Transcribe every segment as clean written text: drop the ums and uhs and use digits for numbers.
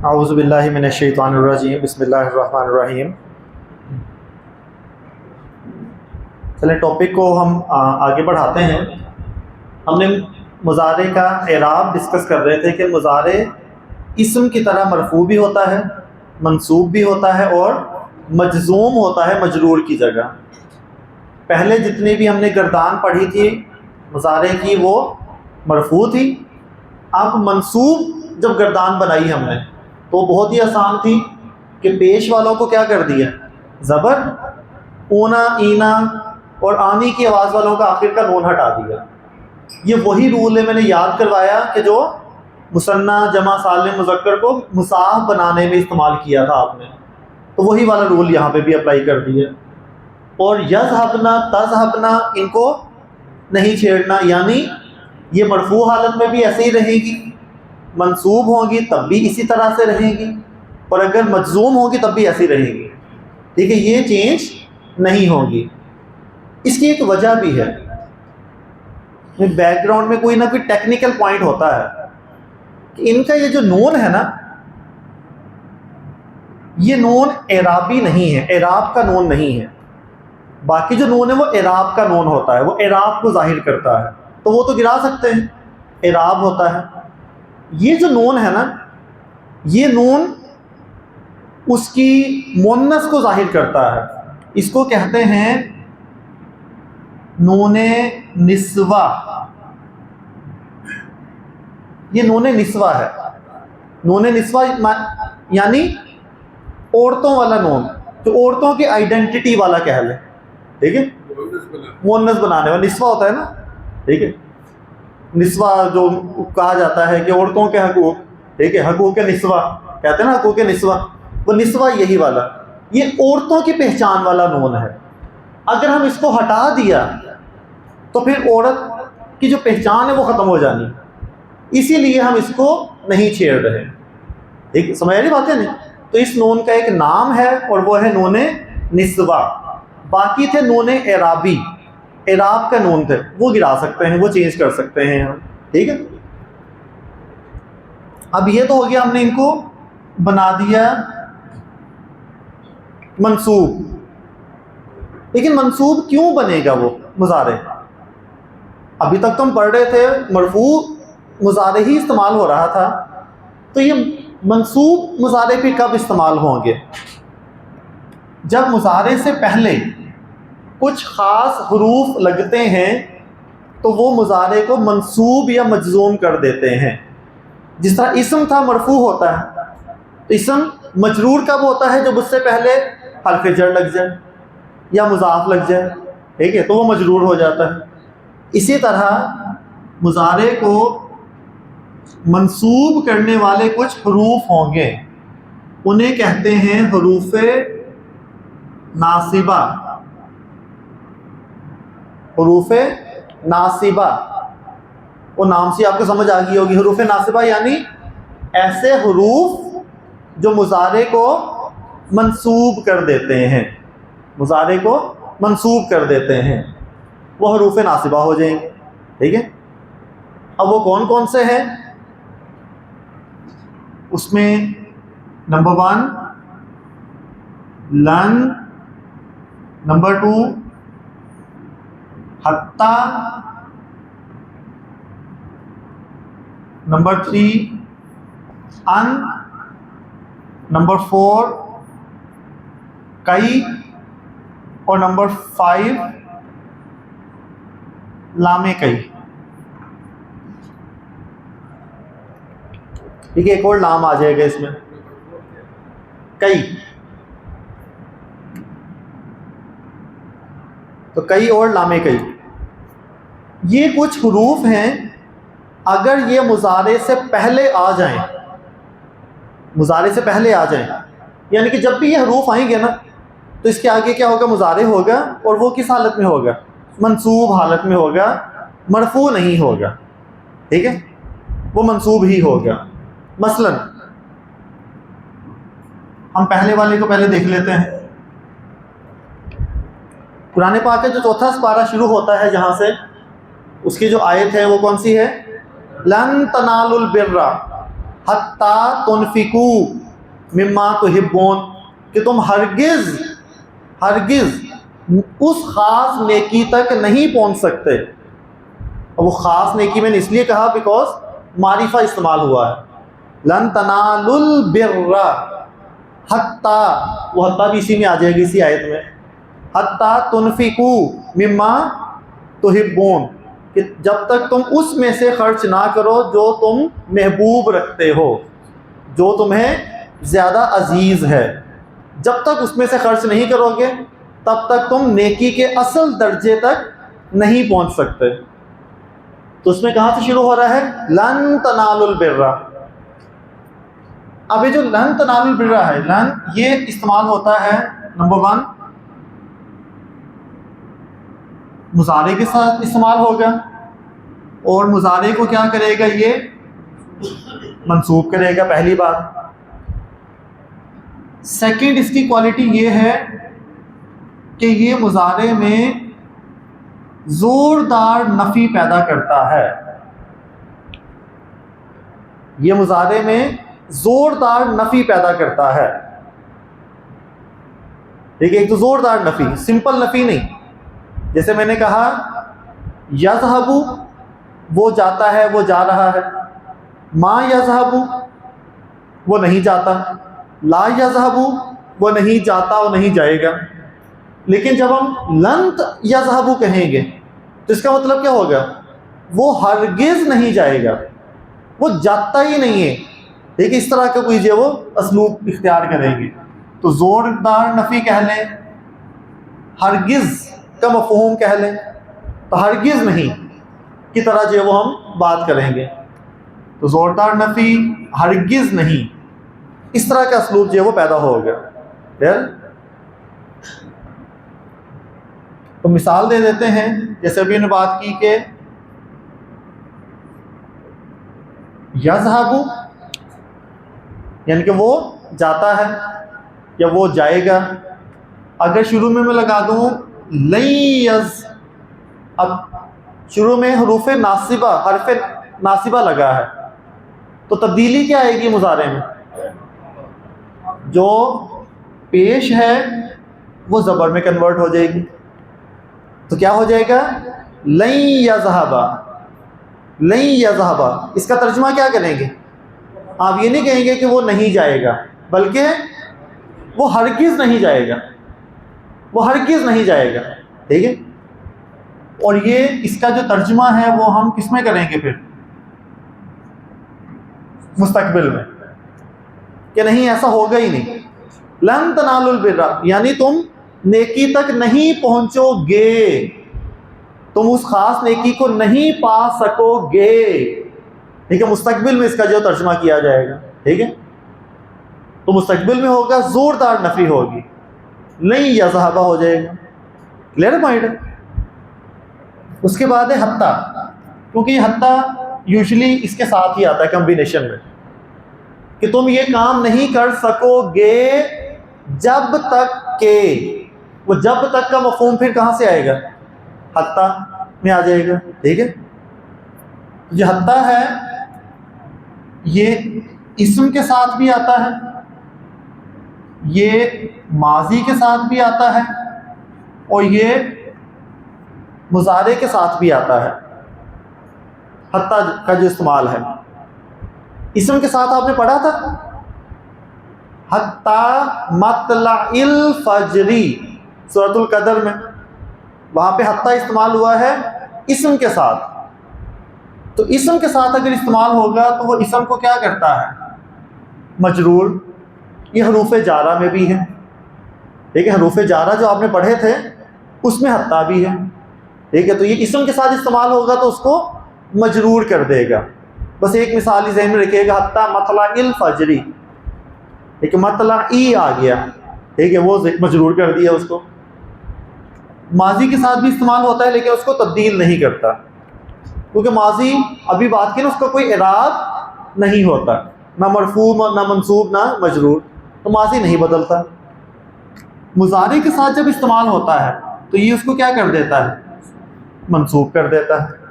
اعوذ باللہ من الشیطان الرجیم، بسم اللہ الرحمن الرحیم۔ چلیں ٹاپک کو ہم آگے بڑھاتے ہیں۔ ہم نے مضارع کا اعراب ڈسکس کر رہے تھے کہ مضارع اسم کی طرح مرفوع بھی ہوتا ہے، منصوب بھی ہوتا ہے اور مجزوم ہوتا ہے مجرور کی جگہ۔ پہلے جتنی بھی ہم نے گردان پڑھی تھی مضارع کی وہ مرفوع تھی۔ اب منصوب جب گردان بنائی ہم نے تو بہت ہی آسان تھی کہ پیش والوں کو کیا کر دیا، زبر، اونا، اینا اور آنی کی آواز والوں کا آخر کا نون ہٹا دیا۔ یہ وہی رول ہے، میں نے یاد کروایا کہ جو مثنیٰ جمع سالم مذکر کو مصاحف بنانے میں استعمال کیا تھا آپ نے، تو وہی والا رول یہاں پہ بھی اپلائی کر دیا۔ اور یذہبنا، تذہبنا، ان کو نہیں چھیڑنا، یعنی یہ مرفوع حالت میں بھی ایسے ہی رہے گی، منصوب ہوں گی تب بھی اسی طرح سے رہیں گی، اور اگر مجزوم ہوگی تب بھی ایسی رہیں گی۔ ٹھیک ہے، یہ چینج نہیں ہوگی۔ اس کی ایک وجہ بھی ہے، بیک گراؤنڈ میں کوئی نہ کوئی ٹیکنیکل پوائنٹ ہوتا ہے کہ ان کا یہ جو نون ہے نا، یہ نون اعرابی نہیں ہے، اعراب کا نون نہیں ہے۔ باقی جو نون ہے وہ اعراب کا نون ہوتا ہے، وہ اعراب کو ظاہر کرتا ہے، تو وہ تو گرا سکتے ہیں، اعراب ہوتا ہے۔ یہ جو نون ہے نا، یہ نون اس کی مؤنث کو ظاہر کرتا ہے، اس کو کہتے ہیں نون نسوہ۔ یہ نون نسوہ ہے۔ نون نسوہ یعنی عورتوں والا نون، تو عورتوں کی آئیڈینٹی والا کہہ لیں، ٹھیک ہے، مؤنث بنانے والا نسوہ ہوتا ہے نا، ٹھیک ہے، نسوہ جو کہا جاتا ہے کہ عورتوں کے حقوق، ٹھیک ہے، حقوق نسوہ کہتے ہیں نا، حقوق نسوہ، وہ نسوہ یہی والا، یہ عورتوں کی پہچان والا نون ہے۔ اگر ہم اس کو ہٹا دیا تو پھر عورت کی جو پہچان ہے وہ ختم ہو جانی، اسی لیے ہم اس کو نہیں چھیڑ رہے۔ ٹھیک، سمجھ رہی باتیں نہیں؟ تو اس نون کا ایک نام ہے اور وہ ہے نون نسوہ۔ باقی تھے نون اعرابی، اعراب کا نون تھے، وہ گرا سکتے ہیں، وہ چینج کر سکتے ہیں ہم، ٹھیک ہے۔ اب یہ تو ہو گیا، ہم نے ان کو بنا دیا منصوب۔ لیکن منصوب کیوں بنے گا وہ مضارع؟ ابھی تک تو ہم پڑھ رہے تھے مرفوع مضارع ہی استعمال ہو رہا تھا، تو یہ منصوب مضارع پہ کب استعمال ہوں گے؟ جب مضارع سے پہلے کچھ خاص حروف لگتے ہیں تو وہ مضارع کو منصوب یا مجزوم کر دیتے ہیں۔ جس طرح اسم تھا مرفوع ہوتا ہے، تو اسم مجرور کب ہوتا ہے؟ جب اس سے پہلے حرف جر لگ جائے یا مضاف لگ جائے، ٹھیک ہے، تو وہ مجرور ہو جاتا ہے۔ اسی طرح مضارع کو منصوب کرنے والے کچھ حروف ہوں گے، انہیں کہتے ہیں حروف ناصبہ۔ حروف ناصبہ، وہ نام سے آپ کو سمجھ آ گئی ہوگی۔ حروف ناصبہ یعنی ایسے حروف جو مضارع کو منصوب کر دیتے ہیں، مضارع کو منصوب کر دیتے ہیں، وہ حروف ناصبہ ہو جائیں گے، ٹھیک ہے۔ اب وہ کون کون سے ہیں؟ اس میں نمبر 1 لن، نمبر 2 حتی، نمبر 3 ان، نمبر 4 کئی، اور نمبر 5 لام کئی۔ ٹھیک ہے، ایک اور لام آ جائے گا اس میں، کئی، تو کئی اور لام کئی۔ یہ کچھ حروف ہیں، اگر یہ مضارع سے پہلے آ جائیں، مضارع سے پہلے آ جائیں، یعنی کہ جب بھی یہ حروف آئیں گے نا تو اس کے آگے کیا ہوگا؟ مضارع ہوگا، اور وہ کس حالت میں ہوگا؟ منصوب حالت میں ہوگا، مرفوع نہیں ہوگا، ٹھیک ہے، وہ منصوب ہی ہوگا۔ مثلا ہم پہلے والے کو پہلے دیکھ لیتے ہیں۔ قرآن پاک کا جو چوتھا سپارہ شروع ہوتا ہے جہاں سے، اس کی جو آیت ہے وہ کون سی ہے؟ لن تنالوا البر حتی تنفقو مما تحبون، کہ تم ہرگز اس خاص نیکی تک نہیں پہنچ سکتے. اور وہ خاص نیکی میں نے اس لیے کہا بیکاز معرفہ استعمال ہوا ہے. لن تنالوا البر حتی، وہ حتی بھی اسی میں آ جائے گی اسی آیت میں، حتی تنفقو مما تحبون، کہ جب تک تم اس میں سے خرچ نہ کرو جو تم محبوب رکھتے ہو، جو تمہیں زیادہ عزیز ہے. جب تک اس میں سے خرچ نہیں کرو گے تب تک تم نیکی کے اصل درجے تک نہیں پہنچ سکتے. تو اس میں کہاں سے شروع ہو رہا ہے؟ لن تنالوا البر. اب یہ جو لن تنالوا البر ہے، لن یہ استعمال ہوتا ہے نمبر 1 مضارع کے ساتھ استعمال ہوگا، اور مضارع کو کیا کرے گا؟ یہ منصوب کرے گا، پہلی بات. سیکنڈ اس کی کوالٹی یہ ہے کہ یہ مضارع میں زوردار نفی پیدا کرتا ہے. یہ مضارع میں زوردار نفی پیدا کرتا ہے. ٹھیک ہے، ایک تو زوردار نفی، سمپل نفی نہیں. جیسے میں نے کہا یذهب، وہ جاتا ہے، وہ جا رہا ہے. ما یذهب، وہ نہیں جاتا. لا یذهب، وہ نہیں جاتا، وہ نہیں جائے گا. لیکن جب ہم لن یذهب کہیں گے تو اس کا مطلب کیا ہوگا؟ وہ ہرگز نہیں جائے گا، وہ جاتا ہی نہیں ہے. ٹھیک ہے، اس طرح کا کوئی جو وہ اسلوب اختیار کریں گے تو زوردار نفی کہہ لیں، ہرگز کا مفہوم کہہ لیں، تو ہرگز نہیں کی طرح جو وہ ہم بات کریں گے. تو زوردار نفی، ہرگز نہیں، اس طرح کا اسلوب جو ہے وہ پیدا ہوگا. تو مثال دے دیتے ہیں، جیسے ابھی نے بات کی کہ یذهب یعنی کہ وہ جاتا ہے یا وہ جائے گا. اگر شروع میں لگا دوں لن یز، اب شروع میں حروف ناصبہ، حرف ناصبہ لگا ہے تو تبدیلی کیا آئے گی مضارع میں؟ جو پیش ہے وہ زبر میں کنورٹ ہو جائے گی. تو کیا ہو جائے گا؟ لن یذهب، لن یذهب. اس کا ترجمہ کیا کریں گے؟ آپ یہ نہیں کہیں گے کہ وہ نہیں جائے گا، بلکہ وہ ہرگز نہیں جائے گا، وہ ہرگز نہیں جائے گا. ٹھیک ہے، اور یہ اس کا جو ترجمہ ہے وہ ہم کس میں کریں گے پھر؟ مستقبل میں، کہ نہیں ایسا ہوگا ہی نہیں. لن تنالوا البر یعنی تم نیکی تک نہیں پہنچو گے، تم اس خاص نیکی کو نہیں پا سکو گے. ٹھیک ہے، مستقبل میں اس کا جو ترجمہ کیا جائے گا. ٹھیک ہے، تو مستقبل میں ہوگا، زوردار نفی ہوگی، نہیں یذهب ہو جائے گا. کلیئر پوائنٹ ہے. اس کے بعد ہے حتی، کیونکہ یہ حتی یوزلی اس کے ساتھ ہی آتا ہے کمبینیشن میں، کہ تم یہ کام نہیں کر سکو گے جب تک کہ، وہ جب تک کا مفہوم پھر کہاں سے آئے گا؟ حتی میں آ جائے گا. ٹھیک ہے، جو حتی ہے یہ اسم کے ساتھ بھی آتا ہے، یہ ماضی کے ساتھ بھی آتا ہے، اور یہ مضارع کے ساتھ بھی آتا ہے. حتی کا جو استعمال ہے اسم کے ساتھ آپ نے پڑھا تھا حتی مطلع الفجر سورۃ القدر میں، وہاں پہ حتی استعمال ہوا ہے اسم کے ساتھ. تو اسم کے ساتھ اگر استعمال ہوگا تو وہ اسم کو کیا کرتا ہے؟ مجرور. یہ حروف جارہ میں بھی ہے. ٹھیک ہے، حروف جارہ جو آپ نے پڑھے تھے اس میں حتی بھی ہے. ٹھیک ہے، تو یہ اسم کے ساتھ استعمال ہوگا تو اس کو مجرور کر دے گا. بس ایک مثال ہی ذہن میں رکھیے گا، حتی مطلع الفجر، ایک مطلع ای آ گیا. ٹھیک ہے، وہ مجرور کر دیا اس کو. ماضی کے ساتھ بھی استعمال ہوتا ہے لیکن اس کو تبدیل نہیں کرتا، کیونکہ ماضی ابھی بات کی نا، اس کا کوئی اعراب نہیں ہوتا، نہ مرفوع نہ منصوب نہ مجرور، تو ماضی نہیں بدلتا. مضارع کے ساتھ جب استعمال ہوتا ہے تو یہ اس کو کیا کر دیتا ہے؟ منصوب کر دیتا ہے.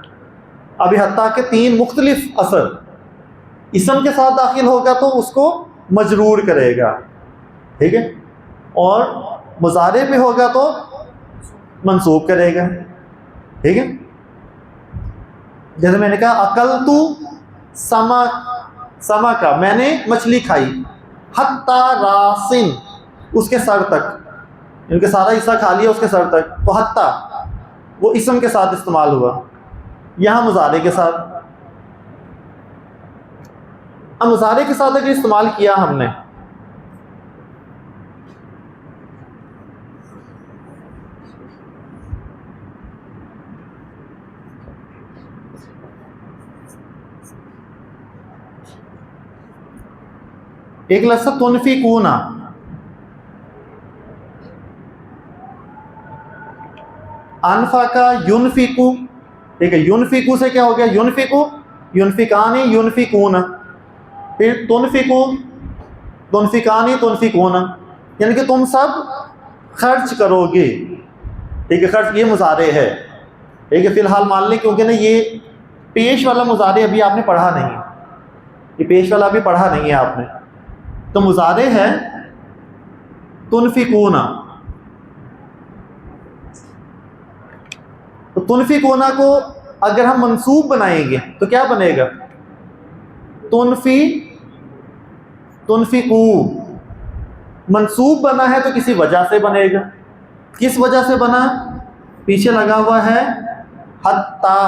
ابھی حتیٰ کہ 3 مختلف اثر اسم کے ساتھ داخل ہوگا تو اس کو مجرور کرے گا، ٹھیک ہے، اور مضارع پہ ہوگا تو منصوب کرے گا، ٹھیک ہے. جیسے میں نے کہا اکلت سمک، میں نے مچھلی کھائی، حتی راسن، اس کے سر تک، ان کے سارا حصہ کھا لیا اس کے سر تک، تو حتی وہ اسم کے ساتھ استعمال ہوا، یہاں مضارع کے ساتھ. اب مضارع کے ساتھ اگر استعمال کیا ہم نے، ایک لفظ تنفقون، انفقا ینفقو، ٹھیک ہے، ینفقو سے کیا ہو گیا، ینفقو، ینفقانی ینفقون، پھر تنفقو، تنفقانی تنفقون، یعنی کہ تم سب خرچ کرو گے، ٹھیک ہے. خرچ یہ مضارع ہے، ٹھیک ہے، فی الحال مان لیں، کیونکہ نا یہ پیش والا مضارع ابھی آپ نے پڑھا نہیں، یہ پیش والا ابھی پڑھا نہیں ہے آپ نے. تو مضارع ہے تنفقون، تو تنفقون کو اگر ہم منصوب بنائیں گے تو کیا بنے گا، تنفقو. منصوب بنا ہے تو کسی وجہ سے بنے گا، کس وجہ سے بنا، پیچھے لگا ہوا ہے حتی،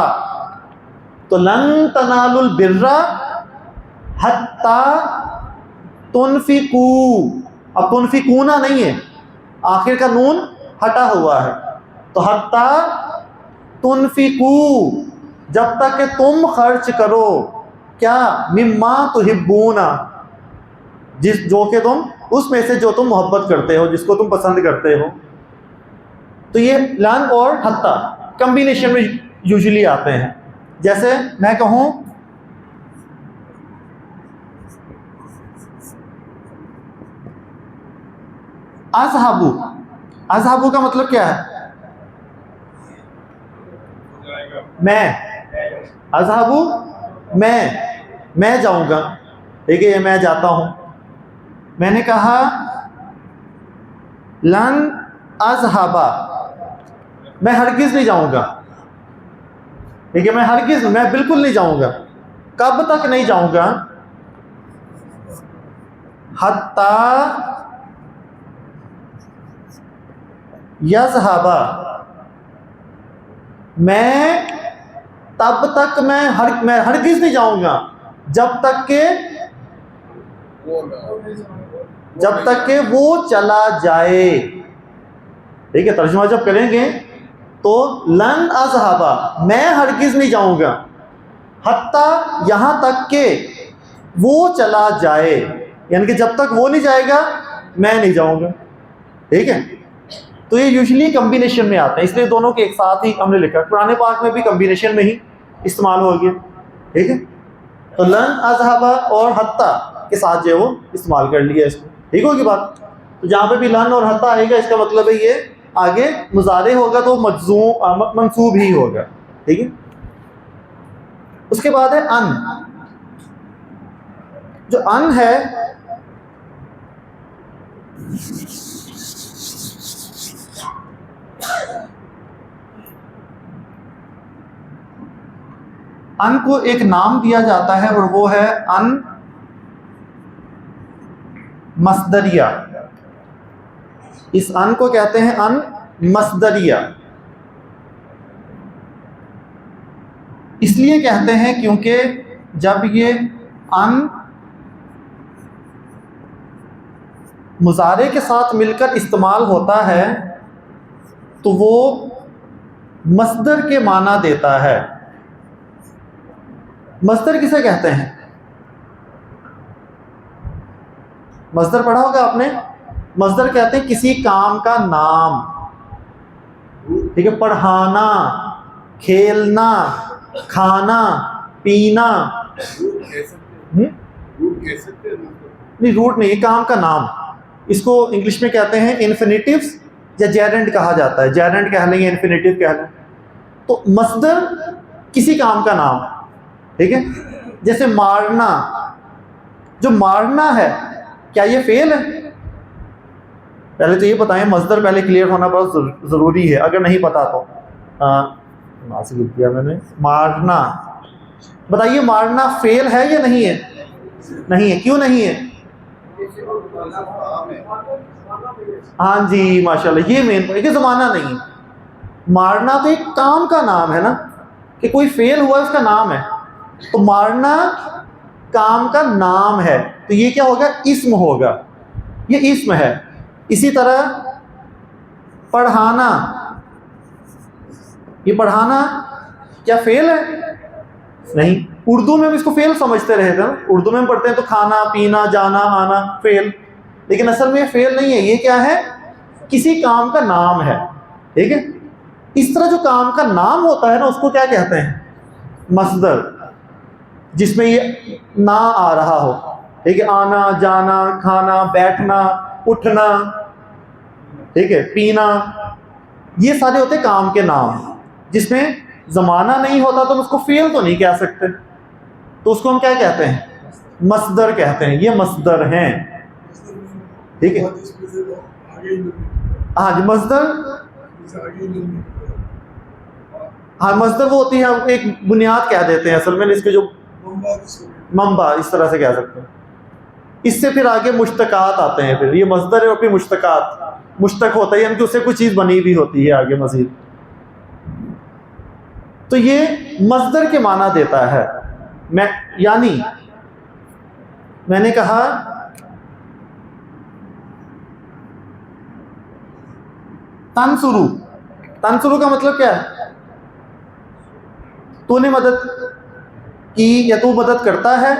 تو لن تنالوا البر حتی تنفقو. اب تنفقونا نہیں ہے، آخر کا نون ہٹا ہوا ہے، تو حتی تنفقو، جب تک کہ تم خرچ کرو، کیا، مما تحبون، جو کہ تم اس میں سے جو تم محبت کرتے ہو، جس کو تم پسند کرتے ہو. تو یہ لن اور حتی کمبینیشن میں یوزلی آتے ہیں. جیسے میں کہوں اذهبو، اذهبو کا مطلب کیا ہے، میں، اذهبو میں جاؤں گا، ٹھیک ہے، یہ میں جاتا ہوں. میں نے کہا لن اذهب، میں ہرگز نہیں جاؤں گا، ٹھیک ہے، میں ہرگز، میں بالکل نہیں جاؤں گا. کب تک نہیں جاؤں گا، حتی یذهب، میں تب تک میں ہرگز نہیں جاؤں گا جب تک کہ وہ چلا جائے. ٹھیک ہے، ترجمہ جب کریں گے تو لن اذهب، میں ہرگز نہیں جاؤں گا، حتی یہاں تک کہ وہ چلا جائے، یعنی کہ جب تک وہ نہیں جائے گا میں نہیں جاؤں گا. ٹھیک ہے، تو یہ یوزلی کمبینیشن میں آتے ہیں، اس لیے دونوں کے ایک ساتھ ہی ہم نے لکھا. قرآن پاک میں بھی کمبینیشن میں ہی استعمال ہو گیا. ٹھیک ہے، تو لن اذهب اور حتی کے ساتھ جو ہے وہ استعمال کر لیا اس کو. ٹھیک ہوگی بات. تو جہاں پہ بھی لن اور حتی آئے گا، اس کا مطلب ہے یہ آگے مضارع ہوگا تو مجزوم منصوب ہی ہوگا. ٹھیک ہے، اس کے بعد ہے ان. جو ان ہے، ان کو ایک نام دیا جاتا ہے اور وہ ہے ان مصدریہ. اس ان کو کہتے ہیں ان مصدریہ. اس لیے کہتے ہیں کیونکہ جب یہ ان مضارع کے ساتھ مل کر استعمال ہوتا ہے تو وہ مصدر کے معنی دیتا ہے. مصدر کسے کہتے ہیں، مصدر پڑھا ہوگا آپ نے. مصدر کہتے ہیں کسی کام کا نام. ٹھیک ہے، پڑھانا، کھیلنا، کھانا، پینا. نہیں، روٹ نہیں، کام کا نام. اس کو انگلش میں کہتے ہیں انفینیٹیوز یا جیرنڈ کہا جاتا ہے. جیرنڈ کہہ لیں یا انفینیٹیو کہہ لیں. تو مصدر کسی کام کا نام. ٹھیک ہے، جیسے مارنا، جو مارنا ہے کیا یہ فعل ہے؟ پہلے تو یہ بتائیں، مصدر پہلے کلیئر ہونا بہت ضروری ہے، اگر نہیں پتا تو میں نے مارنا، بتائیے مارنا فعل ہے یا نہیں ہے؟ نہیں ہے، کیوں نہیں ہے؟ ہاں جی ماشاءاللہ، یہ مین پوائنٹ، یہ زمانہ نہیں ہے۔ مارنا تو ایک کام کا نام ہے نا، کہ کوئی فعل ہوا اس کا نام ہے، تو مارنا کام کا نام ہے، تو یہ کیا ہوگا؟ اسم ہوگا، یہ اسم ہے۔ اسی طرح پڑھانا، یہ پڑھانا کیا فعل ہے؟ نہیں، اردو میں ہم اس کو فعل سمجھتے رہے تھے نا، اردو میں ہم پڑھتے ہیں تو کھانا پینا جانا آنا فعل، لیکن اصل میں یہ فعل نہیں ہے، یہ کیا ہے؟ کسی کام کا نام ہے، ٹھیک ہے؟ اس طرح جو کام کا نام ہوتا ہے نا، اس کو کیا کہتے ہیں؟ مصدر، جس میں یہ نہ آ رہا ہو، ٹھیک ہے؟ آنا جانا کھانا بیٹھنا اٹھنا، ٹھیک ہے، پینا، یہ سارے ہوتے کام کے نام، جس میں زمانہ نہیں ہوتا تو ہم اس کو فعل تو نہیں کہہ سکتے، تو اس کو ہم کیا کہتے ہیں؟ مصدر کہتے ہیں، یہ مصدر ہیں، ٹھیک ہے؟ ہاں جی مصدر، ہاں مصدر وہ ہوتی ہے، ہم ایک بنیاد کہہ دیتے ہیں اصل میں، اس کے جو منبع اس طرح سے کہہ سکتے ہیں۔ اس سے پھر آگے مشتقات آتے ہیں، پھر یہ مصدر ہے اور پھر مشتقات، مشتق ہوتا ہے یعنی کہ اس سے کوئی چیز بنی بھی ہوتی ہے آگے مزید، تو یہ مصدر کے معنی دیتا ہے۔ یعنی میں نے کہا تنصرو، تنصرو کا مطلب کیا ہے؟ تو نے مدد کی، یا تو مدد کرتا ہے،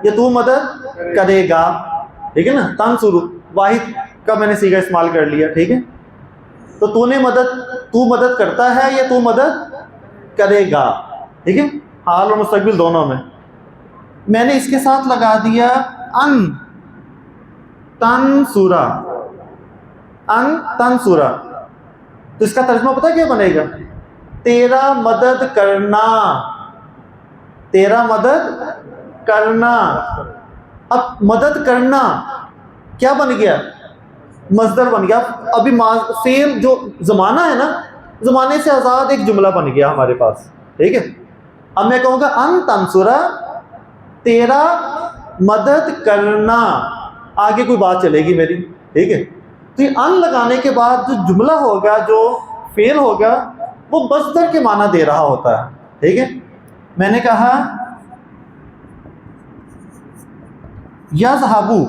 یا تو مدد کرے گا، ٹھیک ہے نا؟ تنصرو واحد کا میں نے صیغہ استعمال کر لیا، ٹھیک ہے؟ تو نے مدد، تو مدد کرتا ہے یا تو مدد کرے گا، ٹھیک ہے؟ حال اور مستقبل دونوں میں نے اس کے ساتھ لگا دیا ان تنصرا، ان تنصرا، تو اس کا ترجمہ پتہ کیا بنے گا؟ تیرا مدد کرنا، تیرا مدد کرنا۔ اب مدد کرنا کیا بن گیا؟ مصدر بن گیا۔ ابھی فعل جو زمانہ ہے نا، زمانے سے آزاد ایک جملہ بن گیا ہمارے پاس، ٹھیک ہے؟ اب میں کہوں گا ان تنصرا، تیرا مدد کرنا، آگے کوئی بات چلے گی میری، ٹھیک ہے؟ تو یہ ان لگانے کے بعد جو جملہ ہوگا، جو فعل ہوگا، وہ مصدر کے معنی دے رہا ہوتا ہے، ٹھیک ہے؟ میں نے کہا یذہبو،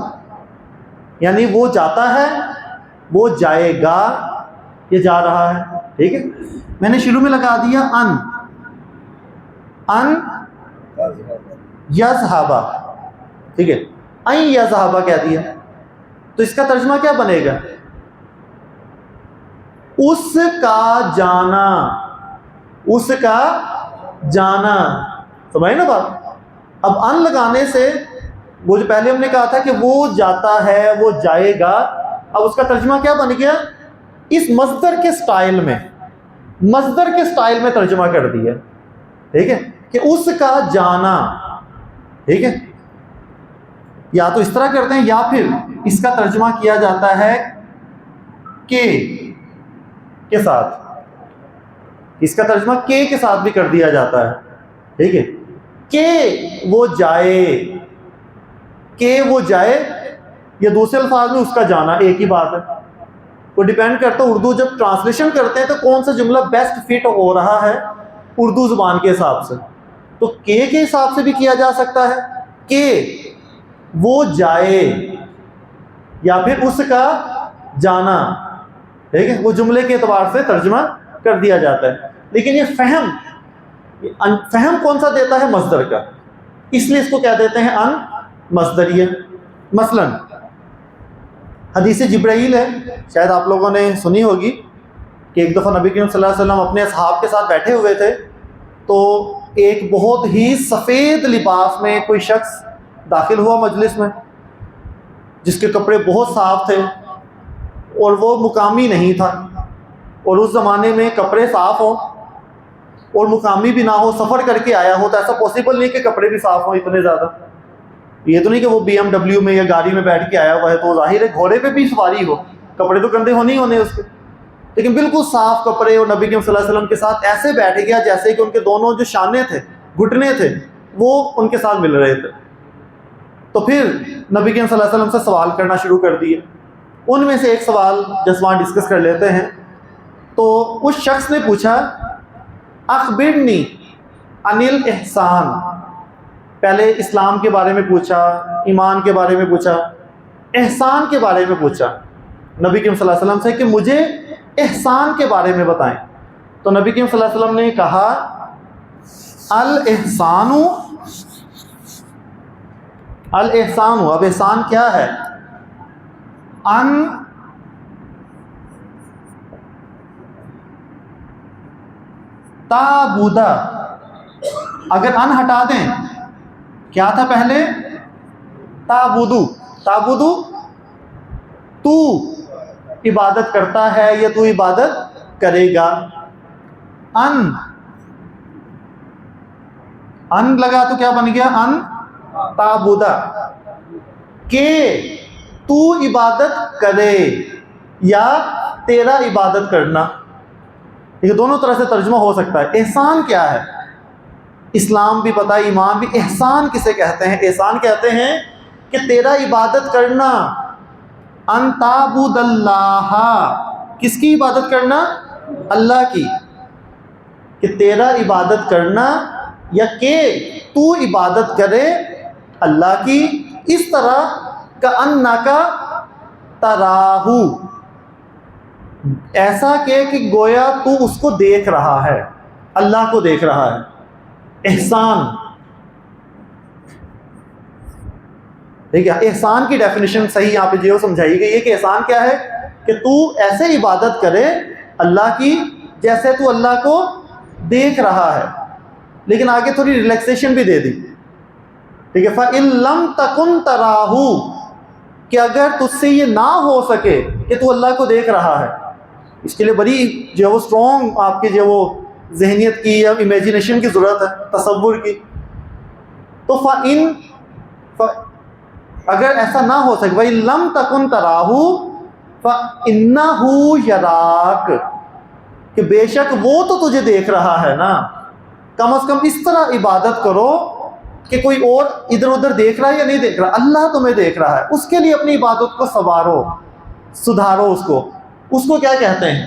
یعنی وہ جاتا ہے، وہ جائے گا، یہ جا رہا ہے، ٹھیک ہے؟ میں نے شروع میں لگا دیا ان یذہبا، ٹھیک ہے؟ این یذہبا کہہ دیا، تو اس کا ترجمہ کیا بنے گا؟ اس کا جانا، اس کا جانا، سمجھے نا بات؟ اب ان لگانے سے وہ جو پہلے ہم نے کہا تھا کہ وہ جاتا ہے، وہ جائے گا، اب اس کا ترجمہ کیا بن گیا؟ اس مصدر کے سٹائل میں، مصدر کے سٹائل میں ترجمہ کر دیا، ٹھیک ہے؟ کہ اس کا جانا، ٹھیک ہے؟ یا تو اس طرح کرتے ہیں، یا پھر اس کا ترجمہ کیا جاتا ہے کے ساتھ، اس کا ترجمہ کے ساتھ بھی کر دیا جاتا ہے، ٹھیک ہے؟ کہ وہ جائے، کہ وہ جائے، یا دوسرے الفاظ میں اس کا جانا، ایک ہی بات ہے۔ وہ ڈیپینڈ کرتا ہے اردو جب ٹرانسلیشن کرتے ہیں تو کون سا جملہ بیسٹ فٹ ہو رہا ہے اردو زبان کے حساب سے، تو کے حساب سے بھی کیا جا سکتا ہے کہ وہ جائے، یا پھر اس کا جانا، ٹھیک ہے؟ وہ جملے کے اعتبار سے ترجمہ کر دیا جاتا ہے، لیکن یہ فہم کون سا دیتا ہے؟ مصدر کا، اس لیے اس کو کیا دیتے ہیں؟ ان مصدریہ۔ مثلا حدیث جبرائیل ہے، شاید آپ لوگوں نے سنی ہوگی، کہ ایک دفعہ نبی کریم صلی اللہ علیہ وسلم اپنے اصحاب کے ساتھ بیٹھے ہوئے تھے، تو ایک بہت ہی سفید لباس میں کوئی شخص داخل ہوا مجلس میں، جس کے کپڑے بہت صاف تھے، اور وہ مقامی نہیں تھا، اور اس زمانے میں کپڑے صاف ہوں اور مقامی بھی نہ ہو، سفر کر کے آیا ہو، تو ایسا پاسبل نہیں کہ کپڑے بھی صاف ہوں اتنے زیادہ، یہ تو نہیں کہ وہ BMW میں یا گاڑی میں بیٹھ کے آیا ہوا ہے تو ظاہر ہے گھوڑے پہ بھی سواری ہو، کپڑے تو گندے ہونے ہی ہونے اس کے، لیکن بالکل صاف کپڑے، اور نبی کریم صلی اللہ علیہ وسلم کے ساتھ ایسے بیٹھ گیا جیسے کہ ان کے دونوں جو شانے تھے، گھٹنے تھے، وہ ان کے ساتھ مل رہے تھے۔ تو پھر نبی کریم صلی اللہ علیہ وسلم سے سوال کرنا شروع کر دیے۔ ان میں سے ایک سوال جس وہاں ڈسکس کر لیتے ہیں، تو اس شخص نے پوچھا اخبرنی عن الاحسان، پہلے اسلام کے بارے میں پوچھا، ایمان کے بارے میں پوچھا، احسان کے بارے میں پوچھا نبی کریم صلی اللہ علیہ وسلم سے کہ مجھے احسان کے بارے میں بتائیں۔ تو نبی کریم صلی اللہ علیہ وسلم نے کہا الاحسان، الاحسان، اب احسان کیا ہے؟ ان تعبد، اگر ان ہٹا دیں، کیا تھا پہلے؟ تعبدو، تعبدو تو عبادت کرتا ہے یا تو عبادت کرے گا، ان لگا تو کیا بن گیا؟ ان تعبدا، کہ تو عبادت کرے یا تیرا عبادت کرنا، یہ دونوں طرح سے ترجمہ ہو سکتا ہے۔ احسان کیا ہے؟ اسلام بھی پتہ ہے، ایمان بھی۔ احسان کسے کہتے ہیں؟ احسان کہتے ہیں کہ تیرا عبادت کرنا، ان تعبد اللہ، کس کی عبادت کرنا؟ اللہ کی، کہ تیرا عبادت کرنا یا کہ تو عبادت کرے اللہ کی، اس طرح کأنک تراہو، ایسا کہ گویا تو اس کو دیکھ رہا ہے، اللہ کو دیکھ رہا ہے۔ احسان، ٹھیک ہے، احسان کی ڈیفینیشن صحیح یہاں پہ جو سمجھائی گئی ہے کہ احسان کیا ہے کہ تو ایسے عبادت کرے اللہ کی جیسے تو اللہ کو دیکھ رہا ہے، لیکن آگے تھوڑی ریلیکسیشن بھی دے دی، ٹھیک ہے، فَإِن لَمْ تَكُنْ تَرَاهُ، کہ اگر تجھ سے یہ نہ ہو سکے کہ تو اللہ کو دیکھ رہا ہے، اس کے لیے بڑی جو وہ اسٹرانگ آپ کی جو وہ ذہنیت کی یا امیجنیشن کی ضرورت ہے، تصور کی، تو اگر ایسا نہ ہو سکے، وَإِن لَمْ تَكُنْ تَرَاهُ فَإِنَّهُ يَرَاكَ، کہ بے شک وہ تو تجھے دیکھ رہا ہے نا، کم از کم اس طرح عبادت کرو کہ کوئی اور ادھر ادھر دیکھ رہا ہے یا نہیں دیکھ رہا، اللہ تمہیں دیکھ رہا ہے، اس کے لیے اپنی عبادت کو سنوارو، سدھارو اس کو کیا کہتے ہیں؟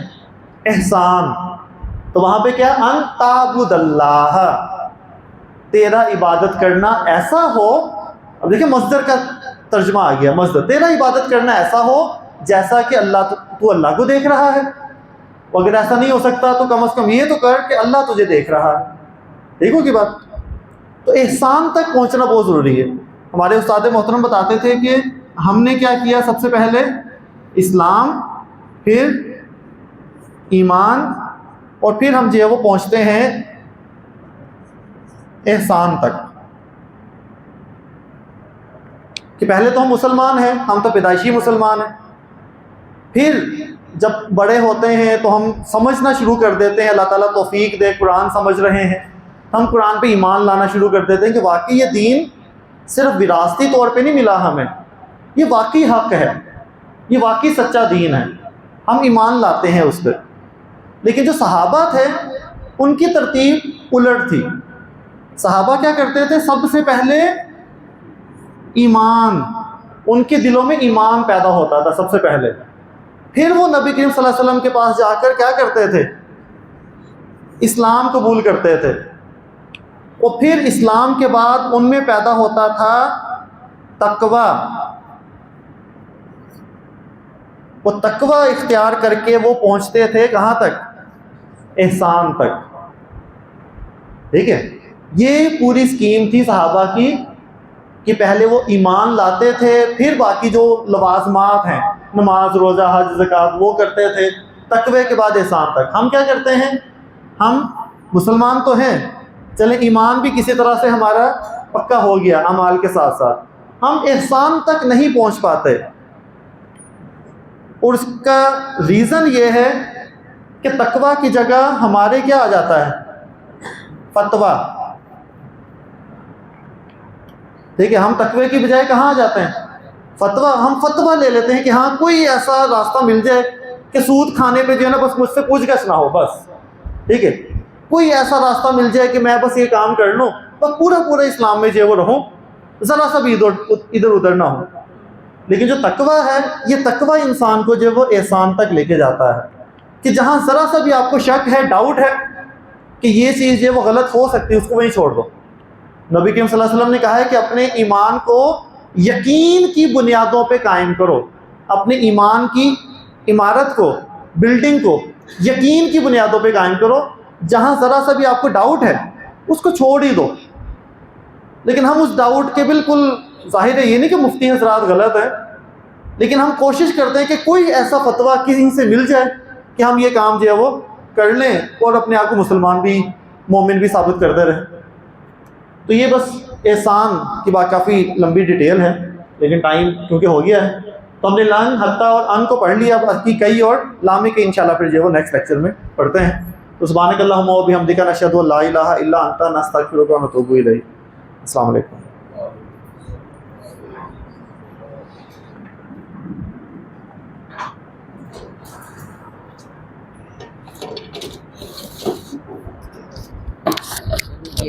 احسان۔ تو وہاں پہ کیا؟ ان تعبد اللہ، تیرا عبادت کرنا ایسا ہو، اب دیکھیں مصدر کا ترجمہ آ گیا، مصدر، تیرا عبادت کرنا ایسا ہو جیسا کہ اللہ تو اللہ کو دیکھ رہا ہے، اگر ایسا نہیں ہو سکتا تو کم از کم یہ تو کر کہ اللہ تجھے دیکھ رہا ہے، دیکھو کی بات۔ تو احسان تک پہنچنا بہت ضروری ہے۔ ہمارے استاد محترم بتاتے تھے کہ ہم نے کیا کیا، سب سے پہلے اسلام، پھر ایمان، اور پھر ہم جو ہے وہ پہنچتے ہیں احسان تک، کہ پہلے تو ہم مسلمان ہیں، ہم تو پیدائشی مسلمان ہیں، پھر جب بڑے ہوتے ہیں تو ہم سمجھنا شروع کر دیتے ہیں، اللہ تعالیٰ توفیق دے، قرآن سمجھ رہے ہیں، ہم قرآن پہ ایمان لانا شروع کر دیتے ہیں کہ واقعی یہ دین صرف وراثتی طور پہ نہیں ملا ہمیں، یہ واقعی حق ہے، یہ واقعی سچا دین ہے، ہم ایمان لاتے ہیں اس پہ۔ لیکن جو صحابہ تھے ان کی ترتیب الٹ تھی، صحابہ کیا کرتے تھے؟ سب سے پہلے ایمان، ان کے دلوں میں ایمان پیدا ہوتا تھا سب سے پہلے، پھر وہ نبی کریم صلی اللہ علیہ وسلم کے پاس جا کر کیا کرتے تھے؟ اسلام قبول کرتے تھے، اور پھر اسلام کے بعد ان میں پیدا ہوتا تھا تقوی، وہ تقوی اختیار کر کے وہ پہنچتے تھے کہاں تک؟ احسان تک، ٹھیک ہے۔ یہ پوری سکیم تھی صحابہ کی کہ پہلے وہ ایمان لاتے تھے، پھر باقی جو لوازمات ہیں، نماز، روزہ، حج، زکوٰۃ، وہ کرتے تھے، تقوی کے بعد احسان تک۔ ہم کیا کرتے ہیں؟ ہم مسلمان تو ہیں، چلیں ایمان بھی کسی طرح سے ہمارا پکا ہو گیا اعمال کے ساتھ ساتھ، ہم احسان تک نہیں پہنچ پاتے، اور اس کا ریزن یہ ہے کہ تقوی کی جگہ ہمارے کیا آ جاتا ہے؟ فتویٰ۔ ٹھیک ہے، ہم تقوی کی بجائے کہاں آ جاتے ہیں؟ ہم فتویٰ لے لیتے ہیں کہ ہاں کوئی ایسا راستہ مل جائے کہ سود کھانے پہ جو ہے نا بس مجھ سے پوچھ گچھ نہ ہو، بس ٹھیک ہے، کوئی ایسا راستہ مل جائے کہ میں بس یہ کام کر لوں، بس پورا اسلام میں جو ہے وہ رہوں، ذرا سا بھی ادھر ادھر نہ ہو۔ لیکن جو تقویٰ ہے، یہ تقویٰ انسان کو جو ہے وہ احسان تک لے کے جاتا ہے، کہ جہاں ذرا سا بھی آپ کو شک ہے، ڈاؤٹ ہے کہ یہ چیز جو ہے وہ غلط ہو سکتی ہے، اس کو وہیں چھوڑ دو۔ نبی کریم صلی اللہ علیہ وسلم نے کہا ہے کہ اپنے ایمان کو یقین کی بنیادوں پہ قائم کرو، اپنے ایمان کی عمارت کو، بلڈنگ کو یقین کی بنیادوں پہ قائم کرو، جہاں ذرا سا بھی آپ کو ڈاؤٹ ہے اس کو چھوڑ ہی دو۔ لیکن ہم اس ڈاؤٹ کے بالکل، ظاہر ہے یہ نہیں کہ مفتی حضرات غلط ہیں، لیکن ہم کوشش کرتے ہیں کہ کوئی ایسا فتویٰ کسی سے مل جائے کہ ہم یہ کام جو ہے وہ کر لیں اور اپنے آپ کو مسلمان بھی، مومن بھی ثابت کرتے رہیں۔ تو یہ بس احسان کی بات کافی لمبی ڈیٹیل ہے، لیکن ٹائم کیونکہ ہو گیا ہے تو ہم نے لن، حتیٰ اور ان کو پڑھ لیا، اب کی کئی اور لامے کے انشاءاللہ پھر جو ہے وہ نیکسٹ لیکچر میں پڑھتے ہیں۔ تو سبحانک اللہم و بحمدک، نشہد ان لا الہ الا انت، نستغفرک و نتوب الیک۔ السلام علیکم۔